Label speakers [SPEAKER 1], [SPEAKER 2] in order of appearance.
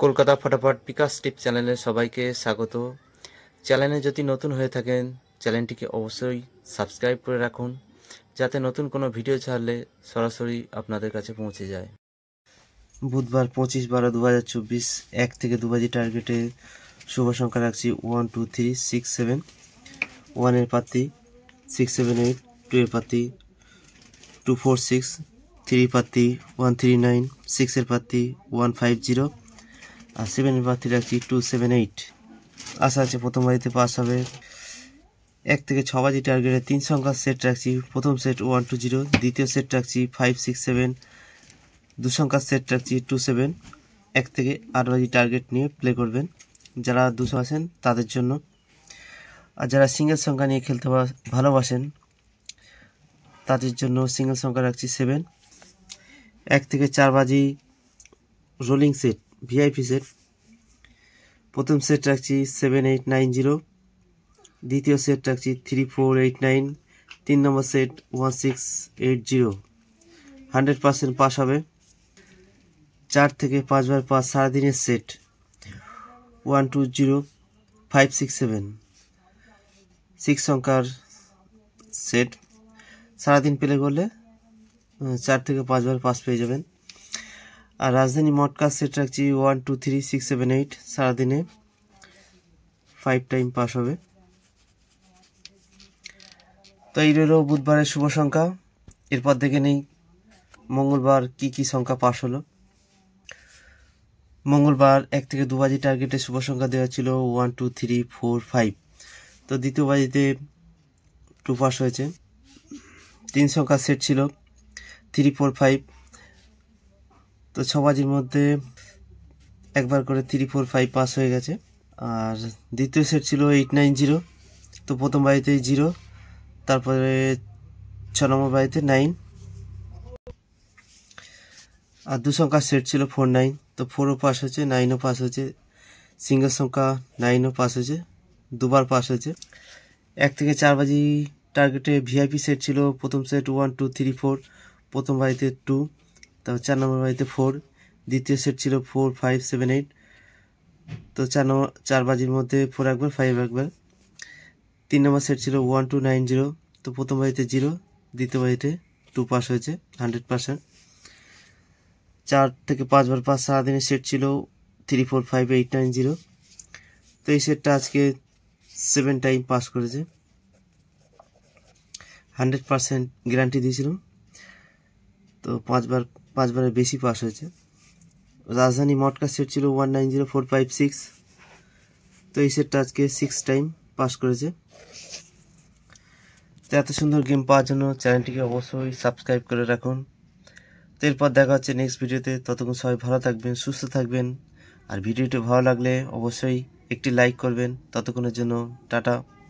[SPEAKER 1] কলকাতা ফটাফট বিকাশ টিপ চ্যানেলে সবাইকে স্বাগত। চ্যানেলে যদি নতুন হয়ে থাকেন চ্যানেলটিকে অবশ্যই সাবস্ক্রাইব করে রাখুন, যাতে নতুন কোনো ভিডিও ছাড়লে সরাসরি আপনাদের কাছে পৌঁছে যায়। বুধবার 25/12/2024 1 থেকে 2 বাজি টার্গেটে শুভ সংখ্যা রাখছি 1 2 3 6 7। 1 এর পাতি 6 7 8, 2 এর পাতি 2 4 6, 3 পাতি 1 3 9, 6 এর পাতি 1 5 0 আর 7 এর পাতি রাখছি 2 7 8। আশা আছে প্রথম বাজিতে পাস হবে। 1 থেকে 6 বাজি টার্গেটে 3 সংখ্যার সেট রাখছি। প্রথম সেট 1 2 0, দ্বিতীয় সেট রাখছি 5 6 7, 2 সংখ্যার সেট রাখছি 2 7। 1 থেকে 8 বাজি টার্গেট নিয়ে প্লে করবেন যারা 200 আছেন তাদের জন্য। আর যারা সিঙ্গেল সংখ্যা নিয়ে খেলতে ভালোবাসেন তাদের জন্য সিঙ্গেল সংখ্যা রাখছি 7। 1 থেকে 4 বাজি রোলিং সেট, ভিআইপি সেট। প্রথম সেট রাখছি 7 8 9 0, দ্বিতীয় সেট রাখছি 3 4 8 9, 3 নম্বর সেট 1 6 8 0। 100% পাস হবে। 4 থেকে 5 বার পাস সারাদিনের সেট 1 2 0 5 6 7, 6 সংখ্যার সেট সারাদিন প্লে করলে 4 থেকে 5 বার পাস পেয়ে যাবেন। আর রাজধানী মটকা সেট রাখছি 1 2 3 6 7 8, সারাদিনে 5 টাইম পাস হবে। তো এই রইল বুধবারের শুভ সংখ্যা। এরপর দেখে নেই মঙ্গলবার কি কি সংখ্যা পাস হলো। মঙ্গলবার 1 থেকে 2 বাজি টার্গেটে শুভ সংখ্যা দেওয়া ছিল 1 2 3 4 5। তো দ্বিতীয় বাজিতে 2 পাস হয়েছে। 3 সংখ্যার সেট ছিল 3 4 5। তো 6 বাজির মধ্যে একবার করে 3 4 5 পাস হয়ে গেছে। আর দ্বিতীয় সেট ছিল 8 9 0। তো প্রথম বাজিতে 0, তারপরে 6 নম্বর বাজিতে 9। আর 2 সংখ্যার সেট ছিল 4 9। তো 4ও পাস হয়েছে, 9ও পাস হয়েছে। সিঙ্গেল সংখ্যা 9ও পাস হয়েছে, দুবার পাস হয়েছে। 1 থেকে 4 বাজি টার্গেটে ভিআইপি সেট ছিল। প্রথম সেট 1 2 3 4, প্রথম বাজিতে 2, তারপর 4 নম্বর বাজিতে 4। দ্বিতীয় সেট ছিল 4 5 7 8। তো 4 বাজির মধ্যে 4 একবার, 5 একবার। 3 নম্বর সেট ছিল 1 2 9 0। তো প্রথম বাজিতে 0, দ্বিতীয় বাজিতে 2 পাস হয়েছে 100%। 4 থেকে 5 বার পাস সারাদিনের সেট ছিল 3 4 5 8 9 0। তো এই সেটটা আজকে 7 টাইম পাস করেছে, 100% গ্যারান্টি দিয়েছিলাম। তো 5 বারের বেশি পাস হয়েছে। রাজধানী মটকা সেট ছিল 1 9 0 4 5 6। তো এই সেটটা আজকে 6 টাইম পাস করেছে। তো এত সুন্দর গেম পাওয়ার জন্য চ্যানেলটিকে অবশ্যই সাবস্ক্রাইব করে রাখুন। তো এরপর দেখা হচ্ছে নেক্সট ভিডিওতে। ততক্ষণ সবাই ভালো থাকবেন, সুস্থ থাকবেন। আর ভিডিওটি ভালো লাগলে অবশ্যই একটি লাইক করবেন। ততক্ষণের জন্য টাটা।